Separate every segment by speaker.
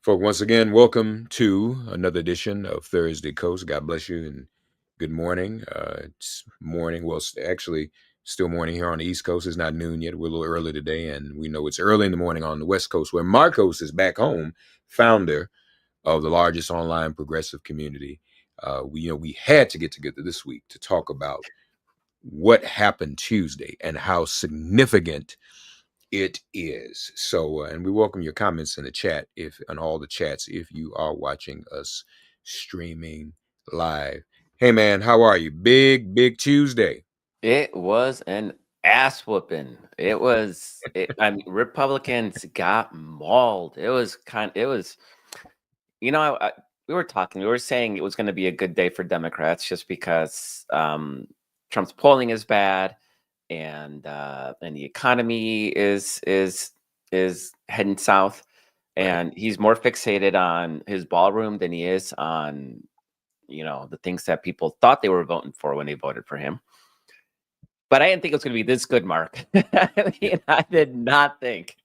Speaker 1: Folk, once again, welcome to another edition of Thursday Coast. God bless you and good morning. It's morning. Well, actually, still morning here on the East Coast. It's not noon yet. We're a little early today, and we know it's early in the morning on the West Coast, where Markos is back home, founder of the largest online progressive community. We had to get together this week to talk about what happened Tuesday and how significant it is. So, and we welcome your comments in the chat, if on all the chats, if you are watching us streaming live. Hey man, how are you? Big Tuesday.
Speaker 2: It was an ass whooping. I mean, Republicans got mauled. It was, we were saying it was going to be a good day for Democrats just because Trump's polling is bad and the economy is heading south, and he's more fixated on his ballroom than he is on, the things that people thought they were voting for when they voted for him. But I didn't think it was going to be this good, Mark. I did not think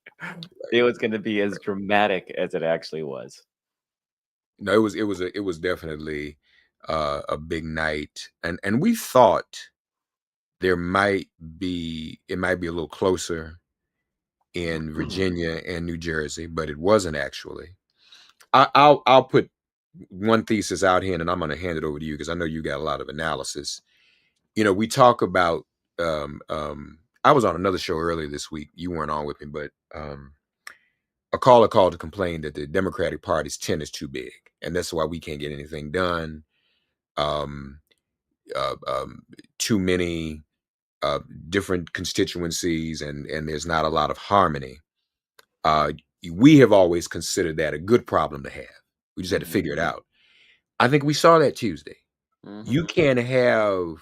Speaker 2: it was going to be as dramatic as it actually was.
Speaker 1: No, it was definitely a big night, and we thought it might be a little closer in Virginia and New Jersey, but it wasn't actually. I'll put one thesis out here, and I'm going to hand it over to you because I know you got a lot of analysis. We talk about. I was on another show earlier this week. You weren't on with me, but a caller called to complain that the Democratic Party's tent is too big, and that's why we can't get anything done. Too many different constituencies, and there's not a lot of harmony. We have always considered that a good problem to have. We just had to figure it out. I think we saw that Tuesday. You can't have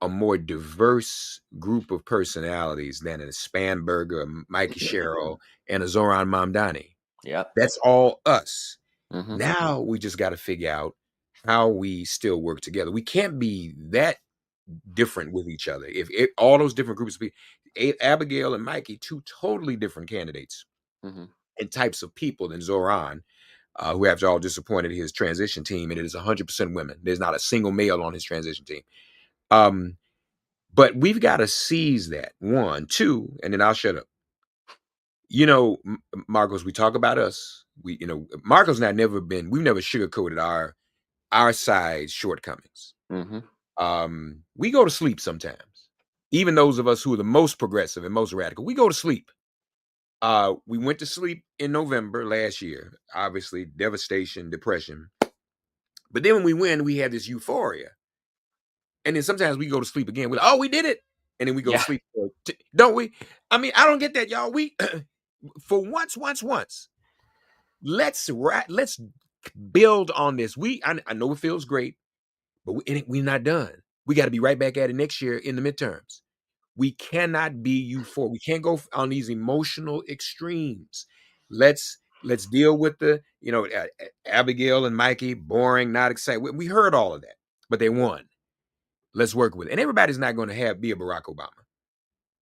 Speaker 1: a more diverse group of personalities than a Spanberger, a Mikey Sherrill, and a Zoran Mamdani.
Speaker 2: Yep.
Speaker 1: That's all us. Now we just got to figure out how we still work together. We can't be that different with each other. If all those different groups of people, Abigail and Mikey, two totally different candidates and types of people than Zoran, who after all disappointed his transition team, and it is 100% women. There's not a single male on his transition team. But we've got to seize that. One, two, and then I'll shut up. Markos, we talk about us. Markos and I we've never sugarcoated our side's shortcomings. We go to sleep sometimes. Even those of us who are the most progressive and most radical, we go to sleep. We went to sleep in November last year. Obviously, devastation, depression. But then when we win, we had this euphoria. And then sometimes we go to sleep again. We're like, oh, we did it. And then we go to sleep. Don't we? I mean, I don't get that, y'all. We, for once, let's build on this. I know it feels great, but we're not done. We got to be right back at it next year in the midterms. We cannot be euphoric. We can't go on these emotional extremes. Let's deal with the, Abigail and Mikey, boring, not excited. We heard all of that, but they won. Let's work with it. And everybody's not going to be a Barack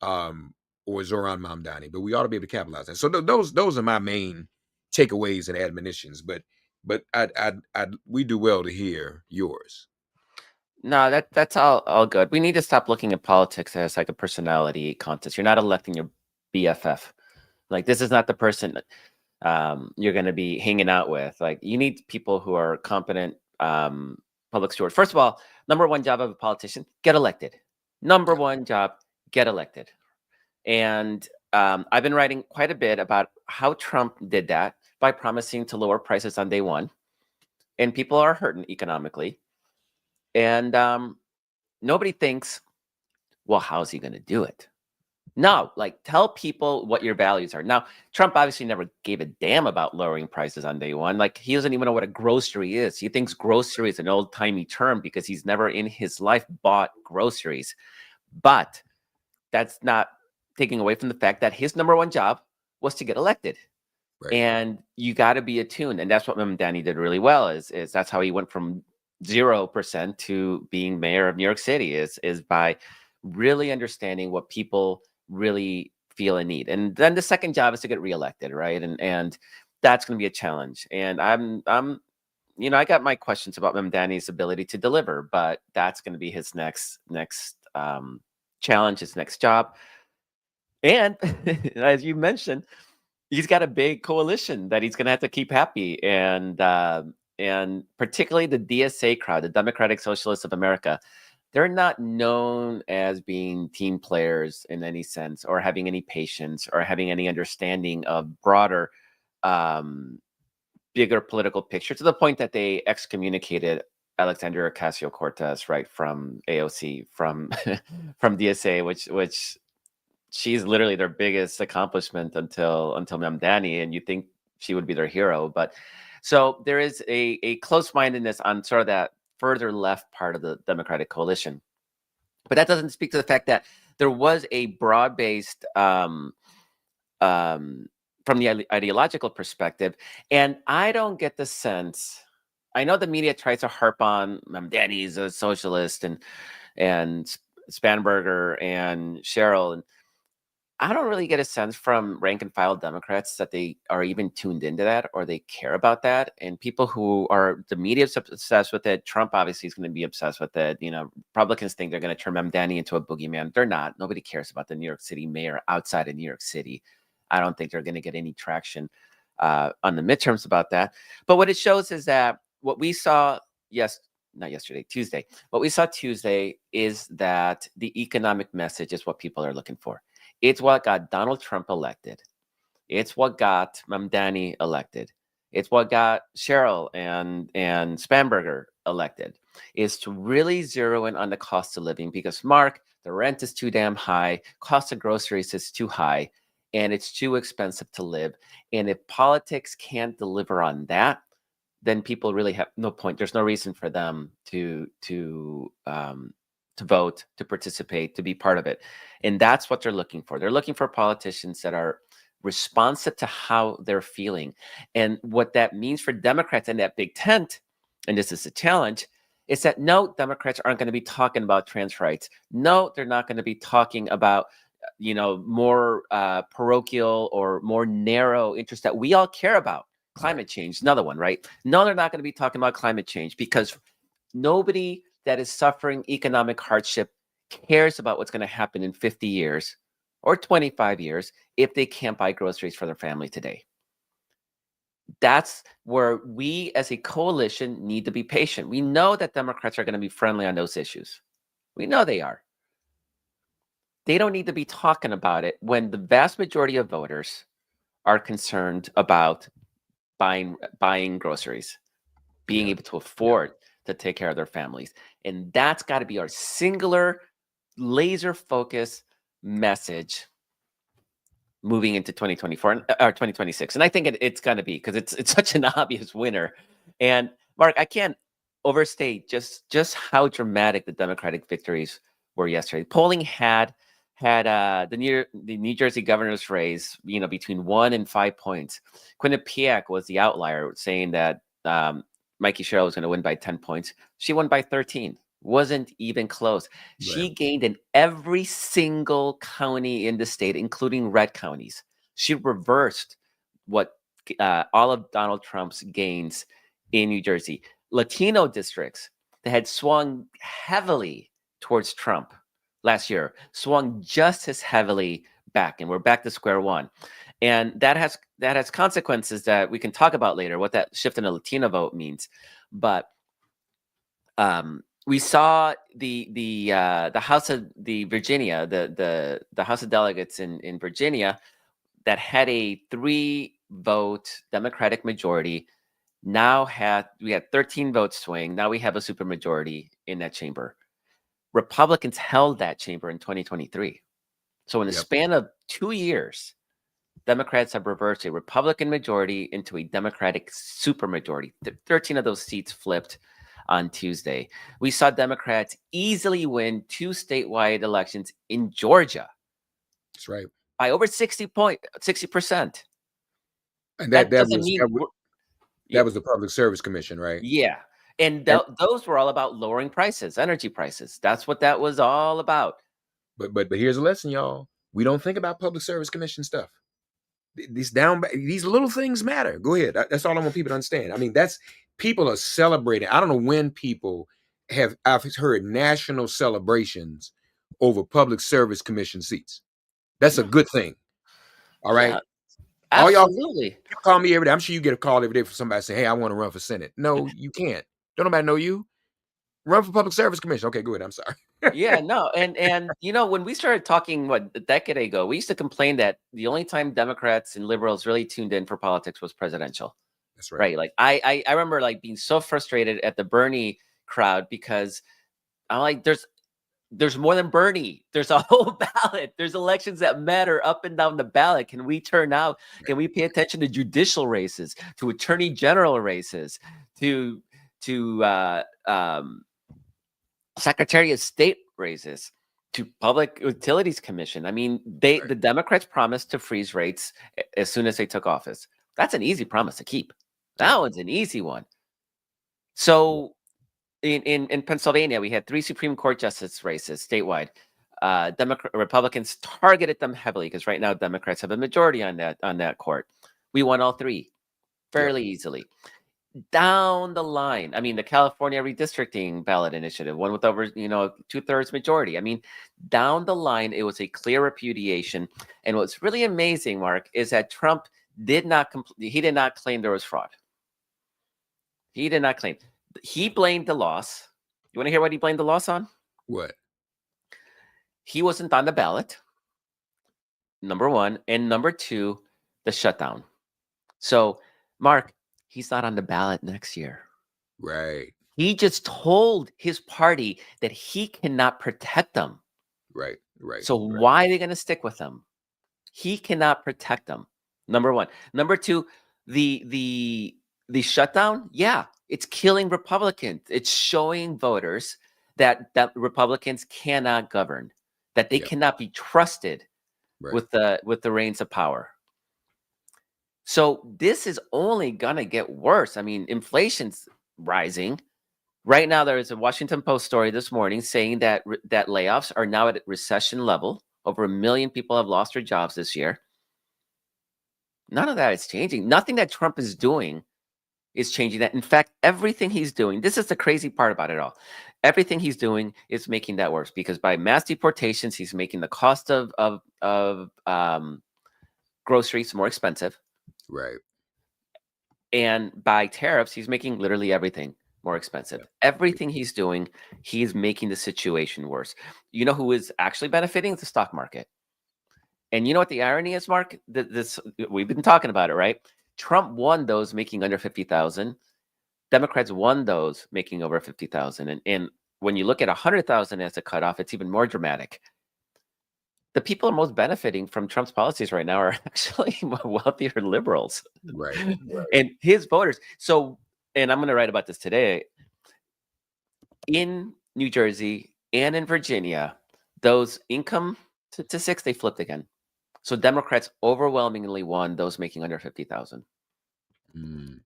Speaker 1: Obama or Zoran Mamdani, but we ought to be able to capitalize on. So those are my main takeaways and admonitions. But we do well to hear yours.
Speaker 2: No, that's all good. We need to stop looking at politics as like a personality contest. You're not electing your BFF. Like, this is not the person you're going to be hanging out with. Like, you need people who are competent public stewards. First of all, number one job of a politician, get elected. Number one job, get elected. And I've been writing quite a bit about how Trump did that by promising to lower prices on day one. And people are hurting economically. And nobody thinks, well, how's he going to do it? No, like, tell people what your values are. Now, Trump obviously never gave a damn about lowering prices on day one. Like, he doesn't even know what a grocery is. He thinks grocery is an old-timey term because he's never in his life bought groceries. But that's not taking away from the fact that his number one job was to get elected. Right. And you got to be attuned. And that's what Danny did really well, is that's how he went from 0% to being mayor of New York City, is by really understanding what people really feel and need. And then the second job is to get reelected, right? And that's going to be a challenge. And I got my questions about Mamdani's ability to deliver, but that's going to be his next challenge, his next job. And as you mentioned, he's got a big coalition that he's going to have to keep happy, and particularly the DSA crowd, the Democratic Socialists of America. They're not known as being team players in any sense, or having any patience, or having any understanding of broader, um, bigger political picture, to the point that they excommunicated Alexandria Ocasio-Cortez, right, from AOC, from from DSA, which she's literally their biggest accomplishment until Mamdani, and you think she would be their hero. But so there is a close-mindedness on sort of that further left part of the Democratic coalition. But that doesn't speak to the fact that there was a broad-based, um, from the ideological perspective, and I don't get the sense. I know the media tries to harp on Mamdani's a socialist, and Spanberger and Cheryl, and I don't really get a sense from rank and file Democrats that they are even tuned into that, or they care about that. And people who are, the media's obsessed with it. Trump obviously is going to be obsessed with it. Republicans think they're going to turn Mamdani into a boogeyman. They're not. Nobody cares about the New York City mayor outside of New York City. I don't think they're going to get any traction on the midterms about that. But what it shows is that what we saw, not yesterday, Tuesday, what we saw Tuesday is that the economic message is what people are looking for. It's what got Donald Trump elected. It's what got Mamdani elected. It's what got Cheryl and Spanberger elected. Is to really zero in on the cost of living, because Mark, the rent is too damn high, cost of groceries is too high, and it's too expensive to live. And if politics can't deliver on that, then people really have no point. There's no reason for them to vote, to participate, to be part of it. And that's what they're looking for. They're looking for politicians that are responsive to how they're feeling. And what that means for Democrats in that big tent, and this is a challenge, is that no, Democrats aren't going to be talking about trans rights. No, they're not going to be talking about more parochial or more narrow interests that we all care about. Climate change, another one, right? No, they're not going to be talking about climate change, because nobody that is suffering economic hardship cares about what's going to happen in 50 years or 25 years if they can't buy groceries for their family today. That's where we as a coalition need to be patient. We know that Democrats are going to be friendly on those issues. We know they are. They don't need to be talking about it when the vast majority of voters are concerned about buying groceries, being
Speaker 1: Yeah.
Speaker 2: able to
Speaker 1: Yeah.
Speaker 2: afford to take care of their families. And that's got to be our singular, laser focus message moving into 2024 or 2026. And I think it's going to be, because it's such an obvious winner. And Mark, I can't overstate just how dramatic the Democratic victories were yesterday. Polling had the New Jersey governor's race, between 1 and 5 points. Quinnipiac was the outlier, saying that Mikey Sherrill was going to win by 10 points. She won by 13. Wasn't even close.
Speaker 1: Right.
Speaker 2: She gained in every single county in the state, including red counties. She reversed what all of Donald Trump's gains in New Jersey. Latino districts that had swung heavily towards Trump last year swung just as heavily back, and we're back to square one. And that has consequences that we can talk about later, what that shift in the Latino vote means. But we saw the House of Virginia, the House of Delegates in Virginia, that had a 3-vote Democratic majority. We had 13 votes swing. Now we have a supermajority in that chamber. Republicans held that chamber in 2023. So in the
Speaker 1: Yep.
Speaker 2: span of 2 years, Democrats have reversed a Republican majority into a Democratic supermajority. 13 of those seats flipped on Tuesday. We saw Democrats easily win 2 statewide elections in Georgia
Speaker 1: That's right.
Speaker 2: by over 60%.
Speaker 1: And that
Speaker 2: That
Speaker 1: that
Speaker 2: doesn't
Speaker 1: was
Speaker 2: mean
Speaker 1: that was,
Speaker 2: yeah,
Speaker 1: that was the Public Service Commission, right?
Speaker 2: yeah. And
Speaker 1: And
Speaker 2: those were all about lowering prices, energy prices. That's what that was all about.
Speaker 1: but here's a lesson, y'all. We don't think about Public Service Commission stuff. These little things matter. Go ahead. That's all I want people to understand. I mean, that's people are celebrating. I don't know when people have. I've heard national celebrations over public service commission seats. That's a
Speaker 2: Yeah,
Speaker 1: good thing. All right.
Speaker 2: yeah,
Speaker 1: All y'all
Speaker 2: absolutely.
Speaker 1: you call me every day. I'm sure you get a call every day from somebody saying, "Hey, I want to run for Senate." No, you can't. Don't nobody know you. Run for public service commission. Okay, go ahead. I'm sorry.
Speaker 2: Yeah, no, and when we started talking a decade ago, we used to complain that the only time Democrats and liberals really tuned in for politics was presidential,
Speaker 1: That's right.
Speaker 2: right? Like I remember like being so frustrated at the Bernie crowd because I'm like, there's more than Bernie. There's a whole ballot. There's elections that matter up and down the ballot. Can we turn out? Can we pay attention to judicial races, to attorney general races, to to Secretary of State races, to Public Utilities Commission? I mean,
Speaker 1: Right.
Speaker 2: the Democrats promised to freeze rates as soon as they took office. That's an easy promise to keep.
Speaker 1: Yeah.
Speaker 2: That one's an easy one.
Speaker 1: Yeah.
Speaker 2: So in Pennsylvania, we had 3 Supreme Court justice races statewide. Republicans targeted them heavily because right now Democrats have a majority on that court. We won all 3
Speaker 1: Yep.
Speaker 2: fairly easily. Down the line, I mean, the California redistricting ballot initiative, one with over 2/3 majority. I mean, down the line, it was a clear repudiation. And what's really amazing, Mark, is that Trump did not he did not claim there was fraud. He did not claim. He blamed the loss. You want to hear what he blamed the loss on?
Speaker 1: What?
Speaker 2: He wasn't on the ballot, number one. And number two, the shutdown. So, Mark, he's not on the ballot next year.
Speaker 1: Right.
Speaker 2: He just told his party that he cannot protect them.
Speaker 1: Right. Right.
Speaker 2: So
Speaker 1: Right.
Speaker 2: why are they going to stick with him? He cannot protect them. Number one. Number two, the shutdown, yeah, it's killing Republicans. It's showing voters that Republicans cannot govern, that they
Speaker 1: Yep.
Speaker 2: cannot be trusted
Speaker 1: Right.
Speaker 2: with the reins of power. So this is only gonna get worse. I mean, inflation's rising. Right now, there is a Washington Post story this morning saying that that layoffs are now at recession level. Over 1 million people have lost their jobs this year. None of that is changing. Nothing that Trump is doing is changing that. In fact, everything he's doing, this is the crazy part about it all. Everything he's doing is making that worse because by mass deportations, he's making the cost of groceries more expensive.
Speaker 1: Right.
Speaker 2: And by tariffs, he's making literally everything more expensive.
Speaker 1: Yep.
Speaker 2: Everything he's doing, he's making the situation worse. You know who is actually benefiting? The stock market. And you know what the irony is, Mark? This we've been talking about it, right? Trump won those making under 50,000. Democrats won those making over 50,000. And when you look at 100,000 as a cutoff, it's even more dramatic. The people are most benefiting from Trump's policies right now are actually wealthier liberals.
Speaker 1: Right.
Speaker 2: And his voters. So, and I'm going to write about this today. In New Jersey and in Virginia, those income statistics, they flipped again. So Democrats overwhelmingly won those making under 50,000.
Speaker 1: Mm.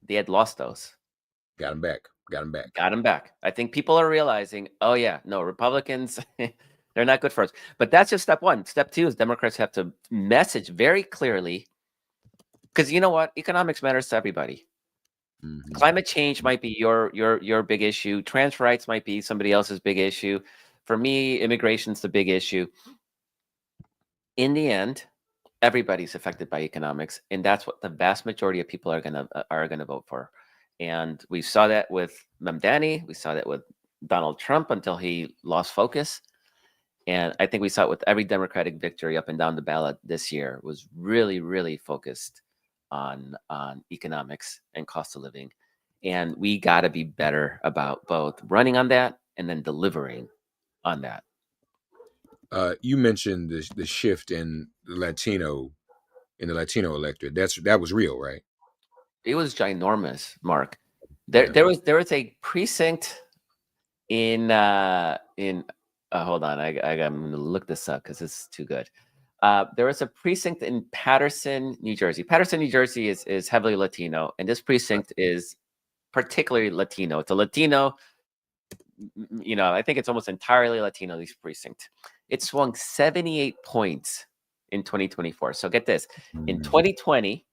Speaker 2: They had lost those.
Speaker 1: Got him back. Got him back.
Speaker 2: Got them back. I think people are realizing, oh yeah, no, Republicans, they're not good for us. But that's just step one. Step two is Democrats have to message very clearly, because you know what? Economics matters to everybody.
Speaker 1: Mm-hmm.
Speaker 2: Climate change might be your big issue. Trans rights might be somebody else's big issue. For me, immigration's the big issue. In the end, everybody's affected by economics, and that's what the vast majority of people are gonna vote for. And we saw that with Mamdani. We saw that with Donald Trump until he lost focus. And I think we saw it with every Democratic victory up and down the ballot this year was really, really focused on economics and cost of living. And we got to be better about both running on that and then delivering on that.
Speaker 1: You mentioned the shift in the Latino electorate. That was real, right?
Speaker 2: It was ginormous, Mark.
Speaker 1: Yeah.
Speaker 2: There was a precinct in hold on, I'm gonna look this up because it's too good. There was a precinct in Paterson, New Jersey. Paterson, New Jersey is heavily Latino, and this precinct is particularly Latino. It's a Latino, I think it's almost entirely Latino, this precinct. It swung 78 points in 2024. So get this. In
Speaker 1: Mm,
Speaker 2: 2020,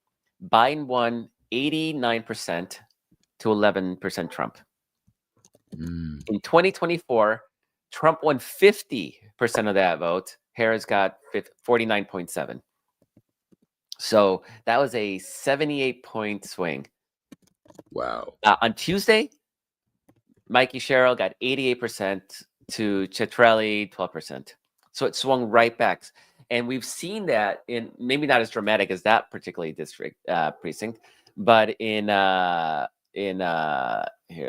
Speaker 2: Biden won 89% to 11% Trump.
Speaker 1: mm.
Speaker 2: In 2024, Trump won 50% of that vote. Harris got 49.7. So that was a 78-point swing.
Speaker 1: Wow.
Speaker 2: On Tuesday, Mikey Sherrill got 88% to Citrelli 12%. So it swung right back. And we've seen that in maybe not as dramatic as that particular district precinct, but in here,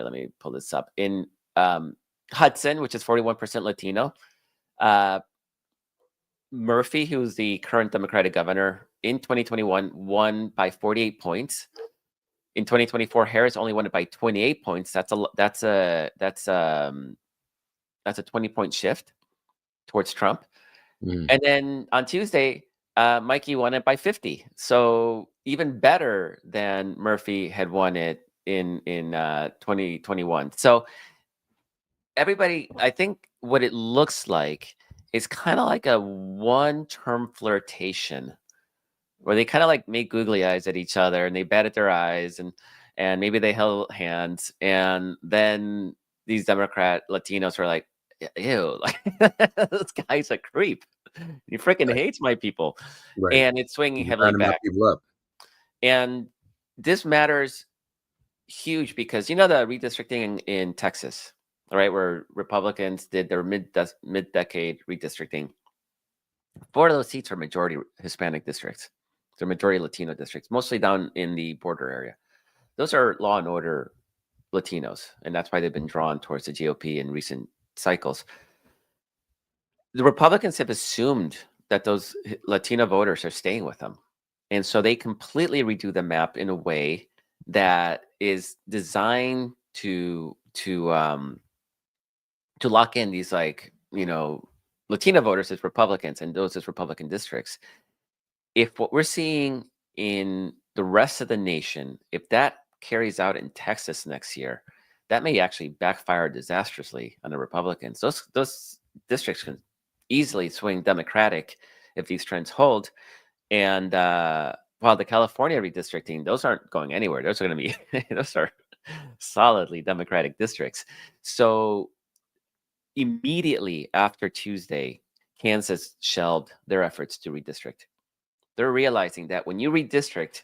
Speaker 2: let me pull this up. In Hudson, which is 41% Latino, Murphy, who's the current Democratic governor, in 2021 won by 48 points. In 2024, Harris only won it by 28 points. That's a 20-point shift towards Trump.
Speaker 1: Mm.
Speaker 2: And then on Tuesday, Mikey won it by 50. So even better than Murphy had won it in 2021. So everybody, I think what it looks like is kind of like a one-term flirtation where they kind of like make googly eyes at each other and they batted their eyes and maybe they held hands, and then these Democrat Latinos are like, ew, like this guy's a creep. He freaking
Speaker 1: Right.
Speaker 2: hates my people.
Speaker 1: Right.
Speaker 2: And it's swinging
Speaker 1: You're
Speaker 2: heavily
Speaker 1: rounding my
Speaker 2: back.
Speaker 1: people up.
Speaker 2: And this matters huge because you know the redistricting in Texas, all right, where Republicans did their mid-decade redistricting. 4 of those seats are majority Hispanic districts. They're majority Latino districts, mostly down in the border area. Those are law and order Latinos, and that's why they've been drawn towards the GOP in recent cycles. The Republicans have assumed that those Latino voters are staying with them. And so they completely redo the map in a way that is designed to lock in these, like, Latino voters as Republicans and those as Republican districts. If what we're seeing in the rest of the nation, if that carries out in Texas next year, that may actually backfire disastrously on the Republicans. Those districts can easily swing Democratic if these trends hold. And while the California redistricting, those aren't going anywhere. Those are going to be those are solidly Democratic districts. So immediately after Tuesday, Kansas shelved their efforts to redistrict. They're realizing that when you redistrict,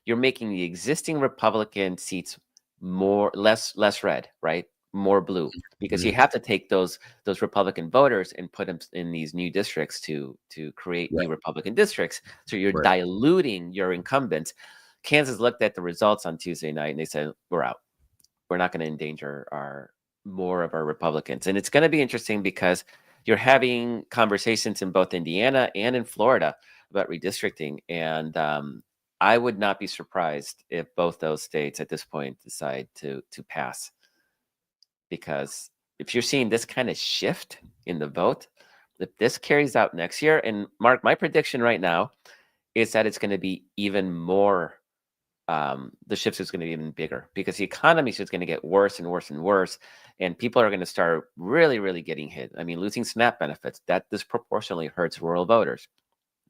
Speaker 2: you're making the existing Republican seats less red, right? More blue, because you
Speaker 1: Mhm.
Speaker 2: have to take those Republican voters and put them in these new districts to create new
Speaker 1: Right.
Speaker 2: Republican districts. So you're
Speaker 1: Right.
Speaker 2: diluting your incumbents. Kansas looked at the results on Tuesday night and they said, "We're out. We're not going to endanger our more of our Republicans." And it's going to be interesting because you're having conversations in both Indiana and in Florida about redistricting, and I would not be surprised if both those states at this point decide to pass, because if you're seeing this kind of shift in the vote, if this carries out next year, and Mark, my prediction right now is that it's going to be even more. The shift is going to be even bigger because the economy is just going to get worse and worse and worse, and people are going to start really, really getting hit. I mean, losing SNAP benefits, that disproportionately hurts rural voters,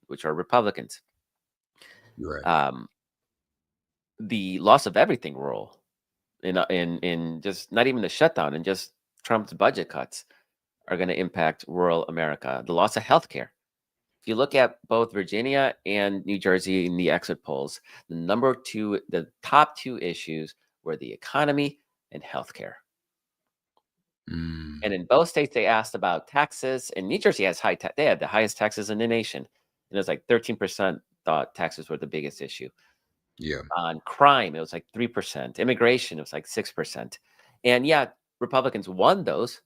Speaker 2: which are Republicans.
Speaker 1: You're right.
Speaker 2: Um, the loss of everything rural in just not even the shutdown and just Trump's budget cuts are going to impact rural America. The loss of healthcare. If you look at both Virginia and New Jersey in the exit polls, the top two issues were the economy and healthcare.
Speaker 1: Mm.
Speaker 2: And in both states, they asked about taxes. And New Jersey has they had the highest taxes in the nation. And it was like 13% thought taxes were the biggest issue.
Speaker 1: Yeah.
Speaker 2: On crime, it was like 3%. Immigration, it was like 6%. And yeah, Republicans won those,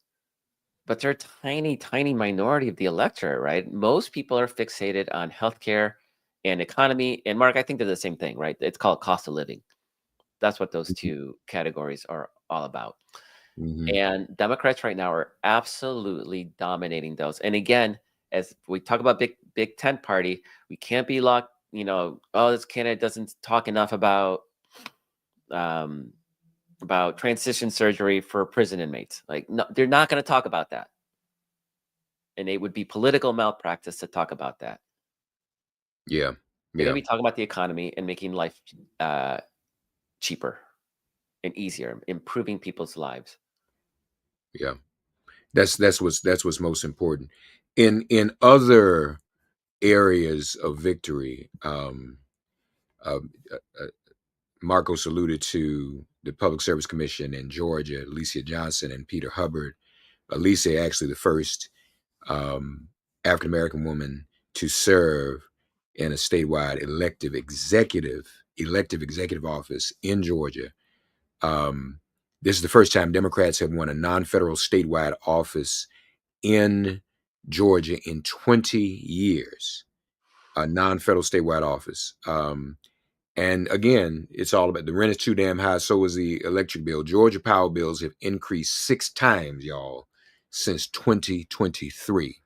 Speaker 2: but they're a tiny, tiny minority of the electorate, right? Most people are fixated on healthcare and economy. And Mark, I think they're the same thing, right? It's called cost of living. That's what those
Speaker 1: Mhm.
Speaker 2: two categories are all about.
Speaker 1: Mhm.
Speaker 2: And Democrats right now are absolutely dominating those. And again, as we talk about big tent party, we can't be locked, oh, this candidate doesn't talk enough um, about transition surgery for prison inmates. Like, no, they're not going to talk about that. And it would be political malpractice to talk about that.
Speaker 1: Yeah.
Speaker 2: They're going
Speaker 1: Yeah.
Speaker 2: to be talking about the economy and making life uh, cheaper and easier, improving people's lives.
Speaker 1: Yeah. That's what's most important. In other areas of victory, uh, uh, Marcos alluded to the Public Service Commission in Georgia, Alicia Johnson and Peter Hubbard. Alicia, actually, the first um, African American woman to serve in a statewide elective executive office in Georgia. Um, this is the first time Democrats have won a non-federal statewide office in Georgia in 20 years. A non-federal statewide office. And again, it's all about the rent is too damn high. So is the electric bill. Georgia power bills have increased 6 times, y'all, since 2023.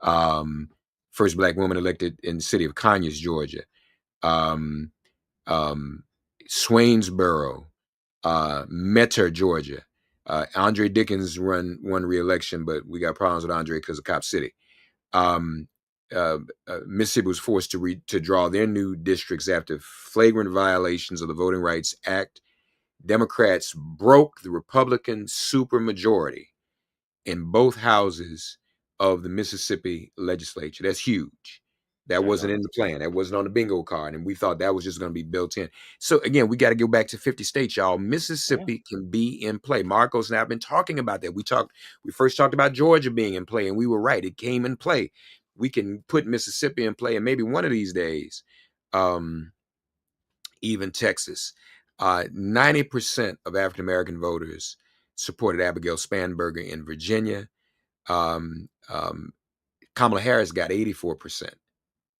Speaker 1: Um, First black woman elected in the city of Conyers, Georgia. Um, um, Swainsboro, Metter, Georgia. Andre Dickens won re-election, but we got problems with Andre because of Cop City. Um, Mississippi was forced to draw their new districts after flagrant violations of the Voting Rights Act. Democrats broke the Republican supermajority in both houses of the Mississippi legislature. That's huge. That
Speaker 2: There you go.
Speaker 1: wasn't in the plan. That wasn't on the bingo card. And we thought that was just going to be built in. So again, we got to go back to 50 states, y'all.
Speaker 2: Yeah.
Speaker 1: Mississippi can be in play. Marcos and I have been talking about that. We first talked about Georgia being in play, and we were right. It came in play. We can put Mississippi in play, and maybe one of these days, um, even Texas. 90% of African American voters supported Abigail Spanberger in Virginia. Um, um, Kamala Harris got 84%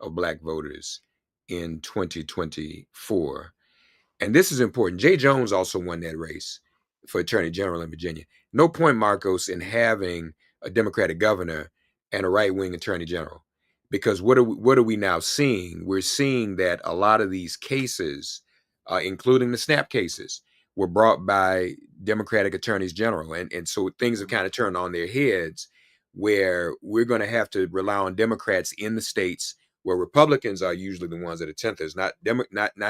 Speaker 1: of black voters in 2024. And this is important. Jay Jones also won that race for attorney general in Virginia. No point, Marcos, in having a Democratic governor and a right-wing attorney general, because what are we now seeing? We're seeing that a lot of these cases, including the SNAP cases, were brought by Democratic attorneys general, and so things have
Speaker 2: Mhm.
Speaker 1: kind of turned on their heads, where we're going to have to rely on Democrats in the states where Republicans are usually the ones that are tenthers. Not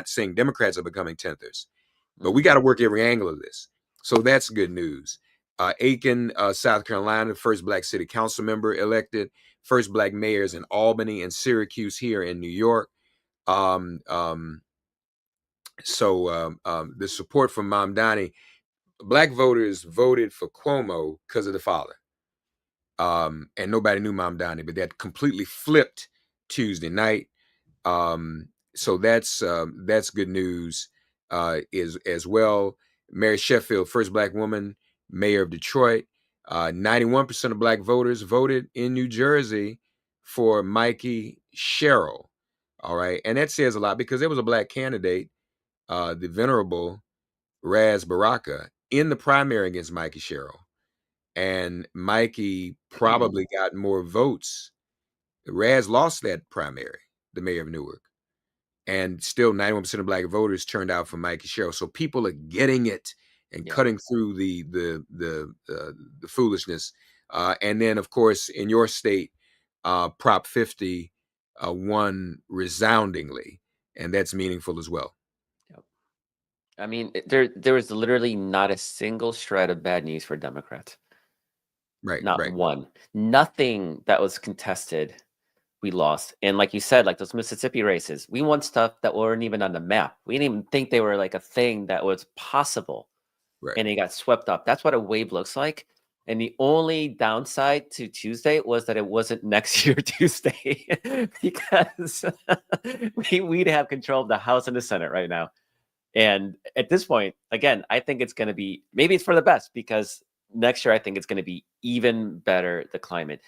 Speaker 1: saying Democrats are becoming tenthers, but we
Speaker 2: Mhm.
Speaker 1: got to work every angle of this. So that's good news. Aiken, South Carolina, first black city council member elected, first black mayors in Albany and Syracuse here in New York. Um, um, the support from Mom Donnie, black voters voted for Cuomo because of the father. And nobody knew Mom Donnie, but that completely flipped Tuesday night. So that's good news is as well. Mary Sheffield, first black woman mayor of Detroit. 91% of black voters voted in New Jersey for Mikey Sherrill. All right, and that says a lot because there was a black candidate, the venerable Raz Baraka, in the primary against Mikey Sherrill, and Mikey probably got more votes. Raz lost that primary, the mayor of Newark, and still 91% of black voters turned out for Mikey Sherrill. So people are getting it and
Speaker 2: Yeah.
Speaker 1: cutting through the foolishness. And then, of course, in your state, Prop 50 won resoundingly, and that's meaningful as well.
Speaker 2: Yep. I mean, there was literally not a single shred of bad news for Democrats.
Speaker 1: Right,
Speaker 2: Not
Speaker 1: right,
Speaker 2: one. Nothing that was contested, we lost. And like you said, like those Mississippi races, we won stuff that weren't even on the map. We didn't even think they were like a thing that was possible,
Speaker 1: right.
Speaker 2: and it got swept up. That's what a wave looks like. And the only downside to Tuesday was that it wasn't next year Tuesday because we'd have control of the House and the Senate right now. And at this point, again, I think it's going to be maybe it's for the best because next year I think it's going to be even better. The climate,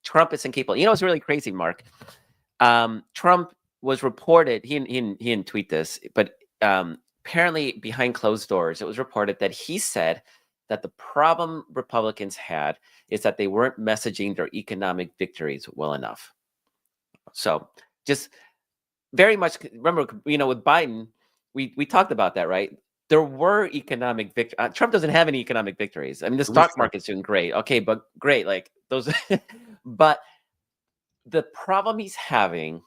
Speaker 2: Trump is incapable. You know, it's really crazy, Mark. Trump was reported. He didn't tweet this, but apparently behind closed doors, it was reported that he said that the problem Republicans had is that they weren't messaging their economic victories well enough. So just very much remember, you know, with Biden, we talked about that, right? There were economic victories. Trump doesn't have any economic victories. I mean, the
Speaker 1: It was
Speaker 2: stock
Speaker 1: Trump.
Speaker 2: market's doing great. Okay, but great, like those. But the problem he's having,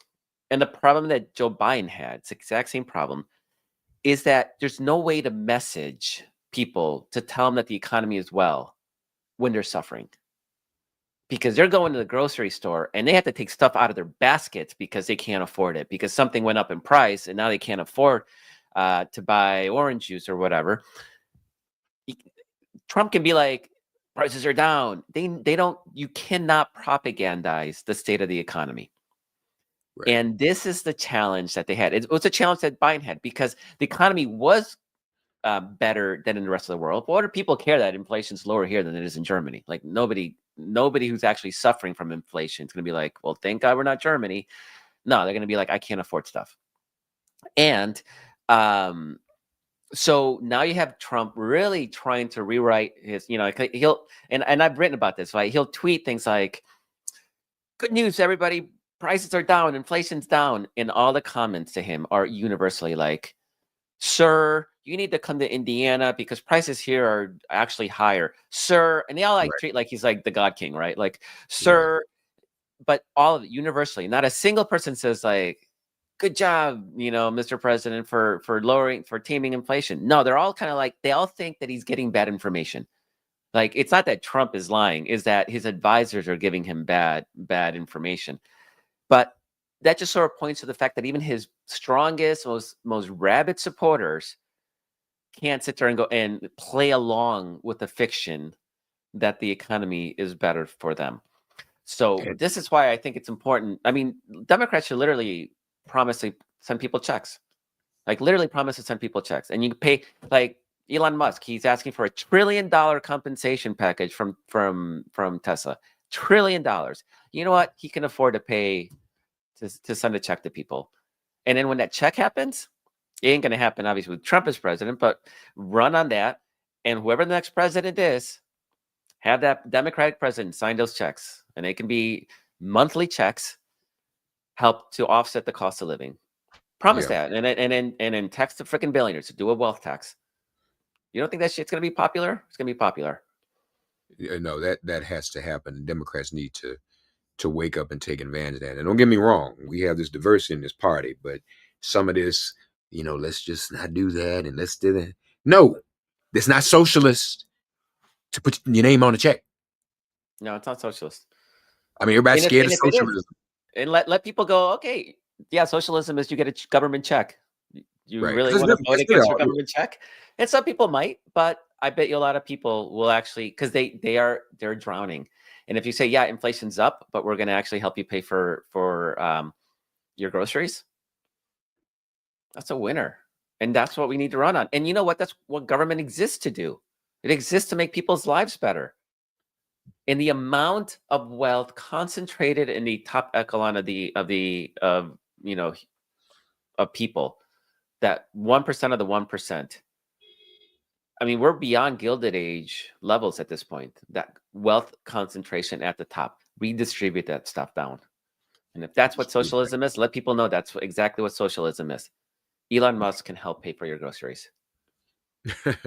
Speaker 2: And the problem that Joe Biden had, it's the exact same problem, is that there's no way to message people to tell them that the economy is well when they're suffering. Because they're going to the grocery store and they have to take stuff out of their baskets because they can't afford it, because something went up in price and now they can't afford to buy orange juice or whatever. Trump can be like, prices are down. They don't. You cannot propagandize the state of the economy.
Speaker 1: Right.
Speaker 2: And this is the challenge that they had. It was a challenge that Biden had because the economy was better than in the rest of the world. But what do people care that inflation's lower here than it is in Germany? Like nobody who's actually suffering from inflation is going to be like, well, thank God we're not Germany. No, they're going to be like, I can't afford stuff. And so now you have Trump really trying to rewrite his, he'll, and I've written about this, right? He'll tweet things like, good news, everybody, prices are down, inflation's down. And all the comments to him are universally like, sir, you need to come to Indiana because prices here are actually higher, sir. And they all like
Speaker 1: Right.
Speaker 2: treat like he's like the God King, right? Like,
Speaker 1: Right.
Speaker 2: sir, but all of it universally, not a single person says like, good job, Mr. President, for taming inflation. No, they're all kind of like, they all think that he's getting bad information. Like, it's not that Trump is lying, is that his advisors are giving him bad information. But that just sort of points to the fact that even his strongest, most rabid supporters can't sit there and go and play along with the fiction that the economy is better for them. So
Speaker 1: And
Speaker 2: this is why I think it's important. I mean, Democrats should literally promise to send people checks, like literally promise to send people checks, and you pay like Elon Musk. He's asking for $1 trillion compensation package from Tesla. $1 trillion. You know what? He can afford to pay to send a check to people, and then when that check happens, it ain't going to happen obviously with Trump as president, but run on that, and whoever the next president is, have that Democratic president sign those checks, and they can be monthly checks, help to offset the cost of living. Promise
Speaker 1: yeah,
Speaker 2: that, and then tax the freaking billionaires to do a wealth tax. You don't think that shit's gonna be popular? It's gonna be popular.
Speaker 1: no, that has to happen. Democrats need to wake up and take advantage of that. And don't get me wrong, we have this diversity in this party, but some of this, let's just not do that and let's do that. No, it's not socialist to put your name on a check.
Speaker 2: No, it's not socialist.
Speaker 1: I mean, everybody's scared of
Speaker 2: And if it is,
Speaker 1: socialism,
Speaker 2: and let people go, okay, yeah, socialism is you get a government check. You
Speaker 1: right?
Speaker 2: really
Speaker 1: Because
Speaker 2: want to vote
Speaker 1: let's get it
Speaker 2: against your
Speaker 1: all real.
Speaker 2: government check? And some people might, but I bet you a lot of people will actually, because they're drowning. And if you say, yeah, inflation's up, but we're going to actually help you pay for your groceries, that's a winner. And that's what we need to run on. And you know what? That's what government exists to do. It exists to make people's lives better. And the amount of wealth concentrated in the top echelon of people, that 1% of the 1%. I mean, we're beyond Gilded Age levels at this point. That wealth concentration at the top, redistribute that stuff down. And if that's what
Speaker 1: You're
Speaker 2: socialism is, let people know that's exactly what socialism is. Elon Musk can help pay for your groceries.
Speaker 1: right.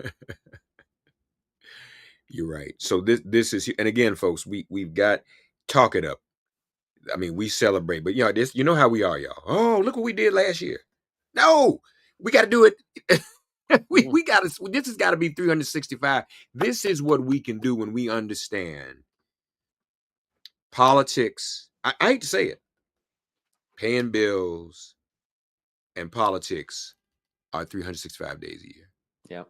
Speaker 1: You're right. So this is, and again, folks, we've got talk it up. I mean, we celebrate, but this, how we are, y'all. Oh, look what we did last year. No, we got to do it. we
Speaker 2: Mhm.
Speaker 1: we got to. This has got to be 365. This is what we can do when we understand politics. I hate to say it, paying bills and politics are 365 days a year.
Speaker 2: Yep.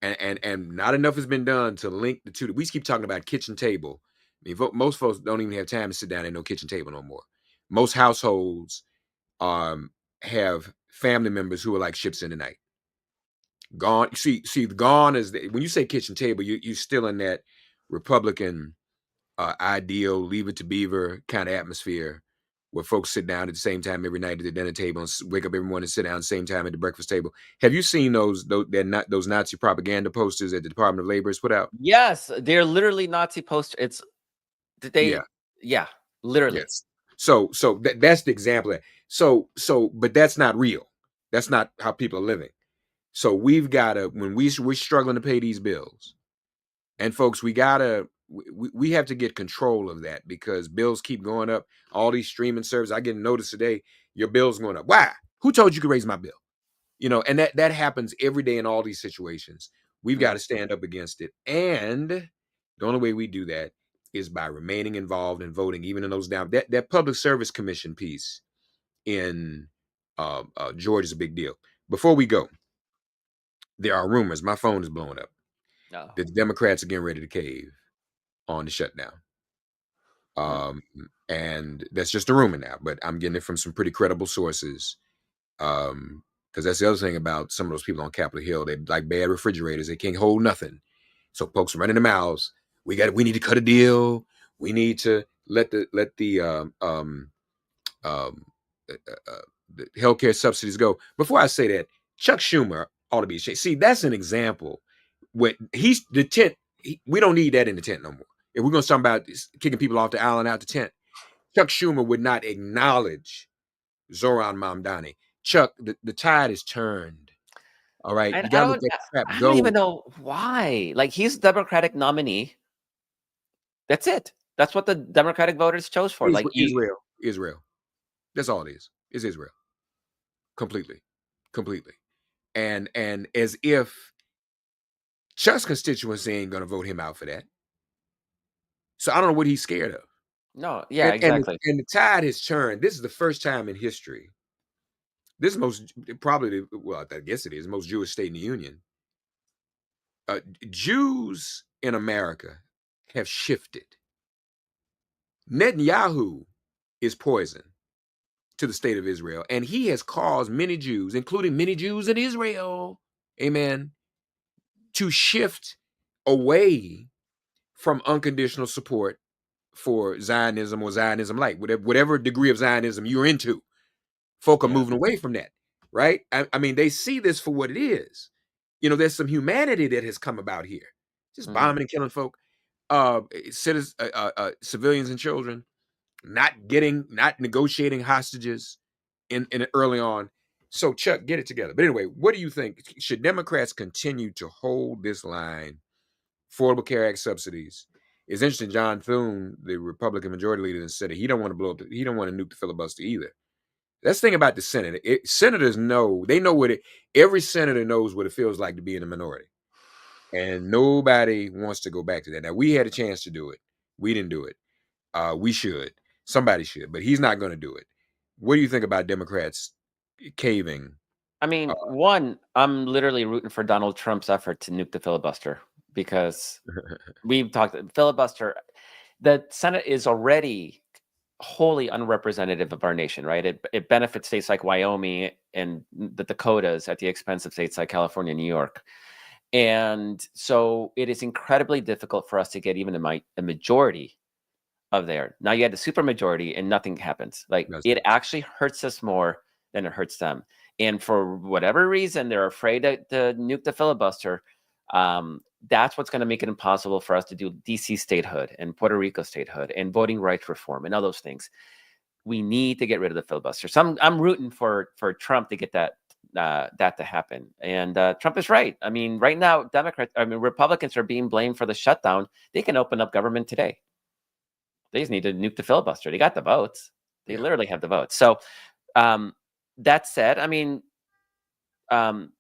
Speaker 1: And not enough has been done to link the two. We keep talking about kitchen table. I mean, most folks don't even have time to sit down at no kitchen table no more. Most households um have family members who are like ships in the night. Gone. See, gone is when you say kitchen table, you're still in that Republican ideal, leave it to Beaver kind of atmosphere where folks sit down at the same time every night at the dinner table and wake up every morning and sit down at the same time at the breakfast table. Have you seen those Nazi propaganda posters that the Department of Labor has put out?
Speaker 2: Yes, they're literally Nazi poster. It's did
Speaker 1: Yeah.
Speaker 2: they? Yeah, literally.
Speaker 1: Yes. So that's the example. But that's not real. That's not how people are living. So we've got to, when we're struggling to pay these bills, and folks, we gotta we have to get control of that because bills keep going up. All these streaming services, I get a notice today, your bill's going up. Why? Who told you could raise my bill? And that happens every day in all these situations. We've got
Speaker 2: Mhm.
Speaker 1: to stand up against it. And the only way we do that is by remaining involved and voting, even in those down that public service commission piece in Georgia is a big deal. Before we go, there are rumors. My phone is blowing up
Speaker 2: No.
Speaker 1: that the Democrats are getting ready to cave on the shutdown.
Speaker 2: Mm.
Speaker 1: Um, and that's just a rumor now, but I'm getting it from some pretty credible sources. Because that's the other thing about some of those people on Capitol Hill. They like bad refrigerators. They can't hold nothing. So folks are running their mouths. We need to cut a deal. We need to um, the healthcare subsidies go. Before I say that, Chuck Schumer ought to be ashamed. See, that's an example. When he's the tent, we don't need that in the tent no more. If we're going to talk about kicking people off the island out the tent, Chuck Schumer would not acknowledge Zoran Mamdani. Chuck, the tide is turned. All right,
Speaker 2: And
Speaker 1: you got to let that crap
Speaker 2: I don't
Speaker 1: go.
Speaker 2: even know why. Like, he's Democratic nominee. That's it. That's what the Democratic voters chose for. Like,
Speaker 1: Israel. That's all it is. It's Israel, completely, completely. And as if Chuck's constituency ain't going to vote him out for that. So I don't know what he's scared of.
Speaker 2: no, yeah,
Speaker 1: And
Speaker 2: exactly.
Speaker 1: and the tide has turned. This is the first time in history. This is most probably well, I guess it is the most Jewish state in the union. Jews in America have shifted. Netanyahu is poison to the state of Israel, and he has caused many Jews, including many Jews in Israel, amen, to shift away from unconditional support for Zionism or Zionism like whatever degree of Zionism you're into. Folk are
Speaker 2: Yeah.
Speaker 1: moving away from that, right? I mean, they see this for what it is. There's some humanity that has come about here. Just
Speaker 2: Mhm.
Speaker 1: bombing and killing folk, citizens, civilians and children, not negotiating hostages in early on. So Chuck, get it together. But anyway, what do you think? Should Democrats continue to hold this line? Affordable Care Act subsidies. It's interesting. John Thune, the Republican Majority Leader, said he don't want to blow up. He don't want to nuke the filibuster either. That's the thing about the Senate. Senators know they know what it. Every senator knows what it feels like to be in a minority, and nobody wants to go back to that. Now we had a chance to do it. We didn't do it. We should. Somebody should, but he's not going to do it. What do you think about Democrats caving?
Speaker 2: I
Speaker 1: Uh,
Speaker 2: mean, one, I'm literally rooting for Donald Trump's effort to nuke the filibuster because we've talked filibuster. The Senate is already wholly unrepresentative of our nation, right? It benefits states like Wyoming and the Dakotas at the expense of states like California and New York. And so it is incredibly difficult for us to get even a majority of there. Now you had the supermajority and nothing happens. Like,
Speaker 1: That's
Speaker 2: it
Speaker 1: right.
Speaker 2: actually hurts us more than it hurts them. And for whatever reason, they're afraid to nuke the filibuster. That's what's going to make it impossible for us to do DC statehood and Puerto Rico statehood and voting rights reform and all those things. We need to get rid of the filibuster. So I'm rooting for Trump to get that to happen. And Trump is right. I mean, right now, Republicans are being blamed for the shutdown. They can open up government today. They just need to nuke the filibuster. They got the votes. They
Speaker 1: Yeah.
Speaker 2: literally have the votes. So, um, that said, I mean, um,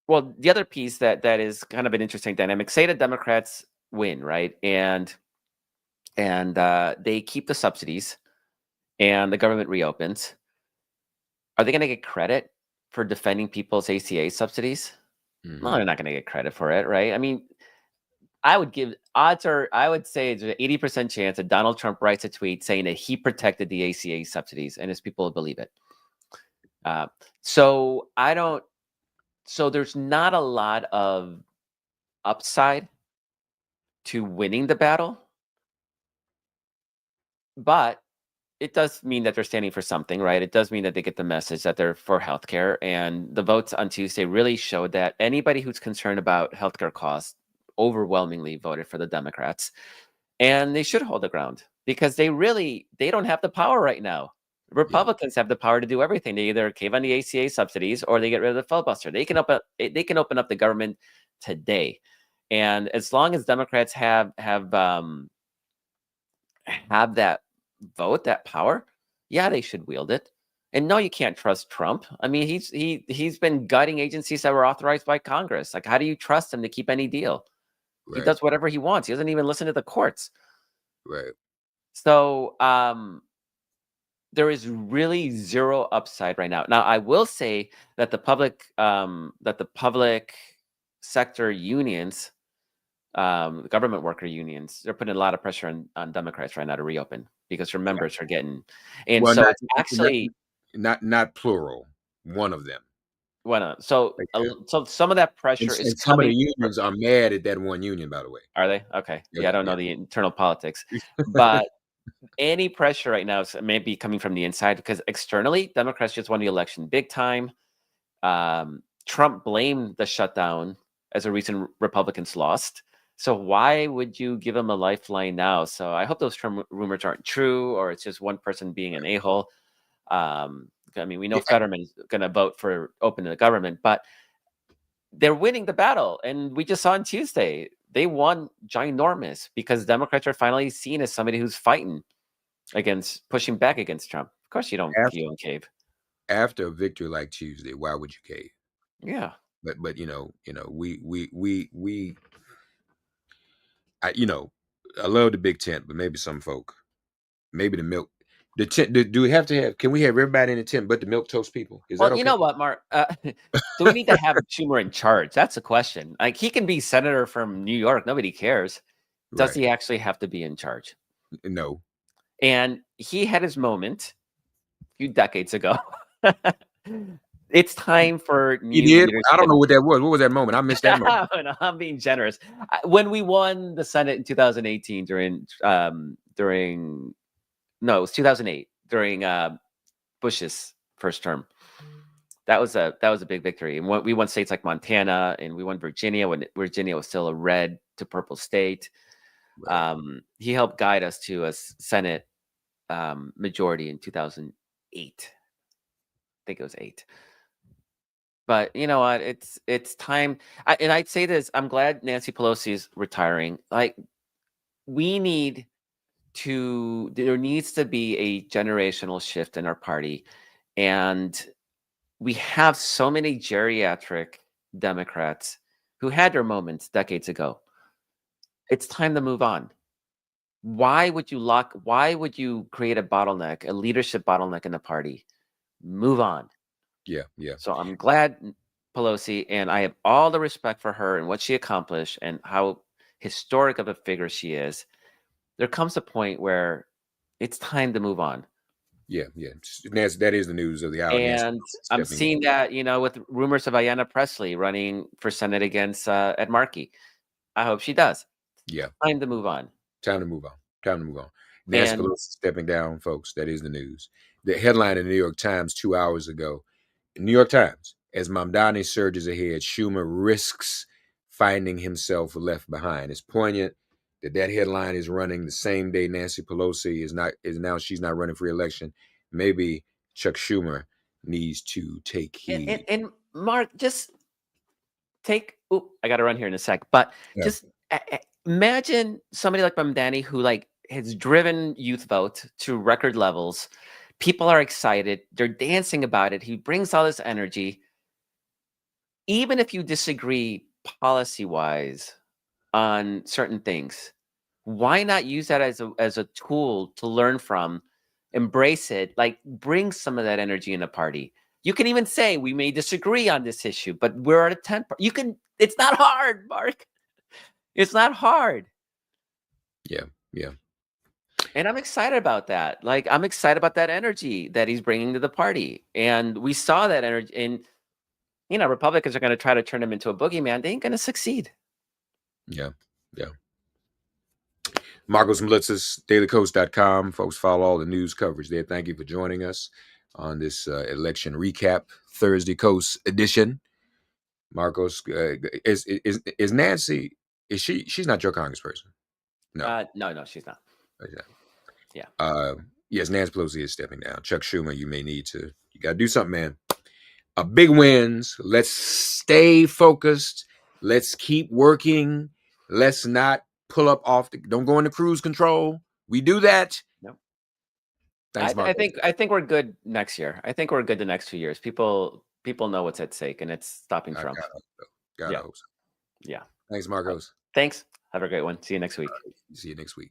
Speaker 2: well, the other piece that is kind of an interesting dynamic. Say the Democrats win, right, and they keep the subsidies, and the government reopens. Are they going to get credit for defending people's ACA subsidies? No,
Speaker 1: Hmm.
Speaker 2: they're not going to get credit for it, right? I mean, I would say there's an 80% chance that Donald Trump writes a tweet saying that he protected the ACA subsidies, and his people believe it. Uh, so I don't. So there's not a lot of upside to winning the battle, but it does mean that they're standing for something, right? It does mean that they get the message that they're for healthcare, and the votes on Tuesday really showed that anybody who's concerned about healthcare costs overwhelmingly voted for the Democrats, and they should hold the ground because they don't have the power right now.
Speaker 1: Yeah.
Speaker 2: Republicans have the power to do everything. They either cave on the ACA subsidies or they get rid of the filibuster. They can open up the government today. And as long as Democrats have that vote, that power, yeah, they should wield it. And no, you can't trust Trump. I mean, he's been gutting agencies that were authorized by Congress. Like, how do you trust him to keep any deal? He
Speaker 1: Right.
Speaker 2: does whatever he wants. He doesn't even listen to the courts.
Speaker 1: Right.
Speaker 2: So there is really zero upside right now. Now, I will say that the public sector unions, the government worker unions, they're putting a lot of pressure on Democrats right now to reopen because their
Speaker 1: Yeah.
Speaker 2: members are getting, and
Speaker 1: Well,
Speaker 2: so
Speaker 1: not
Speaker 2: it's actually
Speaker 1: not plural. One of them.
Speaker 2: one of so
Speaker 1: Like
Speaker 2: a
Speaker 1: that.
Speaker 2: so some of that pressure is
Speaker 1: And some of the
Speaker 2: coming.
Speaker 1: unions are mad at that one union, by the way.
Speaker 2: Are they? Okay.
Speaker 1: Yeah,
Speaker 2: Yeah, I don't
Speaker 1: yeah.
Speaker 2: know the internal politics, but any pressure right now is maybe coming from the inside because externally, Democrats just won the election big time. Trump blamed the shutdown as a reason Republicans lost. So why would you give him a lifeline now? So I hope those Trump rumors aren't true, or it's just one person being an a-hole. I mean, we know
Speaker 1: Yeah,
Speaker 2: Fetterman's going to vote for opening the government, but they're winning the battle. And we just saw on Tuesday, they won ginormous because Democrats are finally seen as somebody who's fighting against, pushing back against Trump. Of course,
Speaker 1: after
Speaker 2: you don't cave.
Speaker 1: after a victory like Tuesday, why would you cave?
Speaker 2: Yeah.
Speaker 1: But we I you know, I love the big tent, but maybe some folk, maybe the milk. The tent. Do we have to have? Can we have everybody in the tent but the milk toast people? Is that
Speaker 2: Well, you
Speaker 1: okay?
Speaker 2: know what, Mark? Do we need to have Schumer in charge? That's the question. Like, he can be senator from New York. Nobody cares. Does
Speaker 1: Right.
Speaker 2: he actually have to be in charge?
Speaker 1: No.
Speaker 2: And he had his moment a few decades ago. It's time for
Speaker 1: He
Speaker 2: new
Speaker 1: did. I don't
Speaker 2: leadership.
Speaker 1: know what that was. What was that moment? I missed that moment.
Speaker 2: No, I'm being generous. When we won the Senate in 2018 during no, it was 2008 during Bush's first term. That was a big victory. And we won states like Montana and we won Virginia when Virginia was still a red to purple state.
Speaker 1: Right.
Speaker 2: He helped guide us to a Senate majority in 2008. I think it was 8. But you know what? It's time. And I'd say this: I'm glad Nancy Pelosi is retiring. Like, we need to. There needs to be a generational shift in our party, and we have so many geriatric Democrats who had their moments decades ago. It's time to move on. Why would you create a bottleneck, a leadership bottleneck in the party? Move on.
Speaker 1: Yeah. Yeah.
Speaker 2: So I'm glad Pelosi, and I have all the respect for her and what she accomplished and how historic of a figure she is. There comes a point where it's time to move on.
Speaker 1: Yeah. Yeah. Nancy, that is the news of the hour. Nancy
Speaker 2: And
Speaker 1: Pelosi
Speaker 2: I'm
Speaker 1: stepping
Speaker 2: seeing
Speaker 1: down.
Speaker 2: that, with rumors of Ayanna Pressley running for Senate against Ed Markey. I hope she does.
Speaker 1: Yeah.
Speaker 2: Time to move on.
Speaker 1: Time to move on. Time to move on. Nancy
Speaker 2: And
Speaker 1: Pelosi stepping down, folks. That is the news. The headline in the New York Times 2 hours ago. New York Times, as Mamdani surges ahead, Schumer risks finding himself left behind. It's poignant that headline is running the same day Nancy Pelosi she's not running for election. Maybe Chuck Schumer needs to take
Speaker 2: and, and,
Speaker 1: heed.
Speaker 2: and Mark, just I got to run here in a sec, but
Speaker 1: Yeah,
Speaker 2: just imagine somebody like Mamdani who has driven youth vote to record levels. People are excited. They're dancing about it. He brings all this energy. Even if you disagree policy-wise on certain things, why not use that as a tool to learn from, embrace it, like bring some of that energy in a party. You can even say we may disagree on this issue, but we're at a 10. It's not hard, Mark. It's not hard.
Speaker 1: yeah, yeah,
Speaker 2: And I'm excited about that. Like, I'm excited about that energy that he's bringing to the party. And we saw that energy. And, Republicans are going to try to turn him into a boogeyman. They ain't going to succeed.
Speaker 1: yeah, yeah. Markos and Blitzes, dailycoast.com. Folks, follow all the news coverage there. Thank you for joining us on this election recap Thursday Coast edition. Markos, is Nancy? She's not your congressperson? No.
Speaker 2: No, she's not. Yeah.
Speaker 1: Yes, Nancy Pelosi is stepping down. Chuck Schumer, you got to do something, man. Big wins. Let's stay focused. Let's keep working. Let's not pull up off the. Don't go into cruise control. We do that.
Speaker 2: No.
Speaker 1: Thanks, Marcos.
Speaker 2: I think we're good next year. I think we're good the next 2 years. People know what's at stake, and it's stopping
Speaker 1: I
Speaker 2: Trump.
Speaker 1: gotta hope so. Gotta
Speaker 2: Yeah,
Speaker 1: hope so.
Speaker 2: yeah.
Speaker 1: Thanks,
Speaker 2: Uh,
Speaker 1: Marcos.
Speaker 2: Thanks. Have a great one. See you next week.
Speaker 1: See you next week.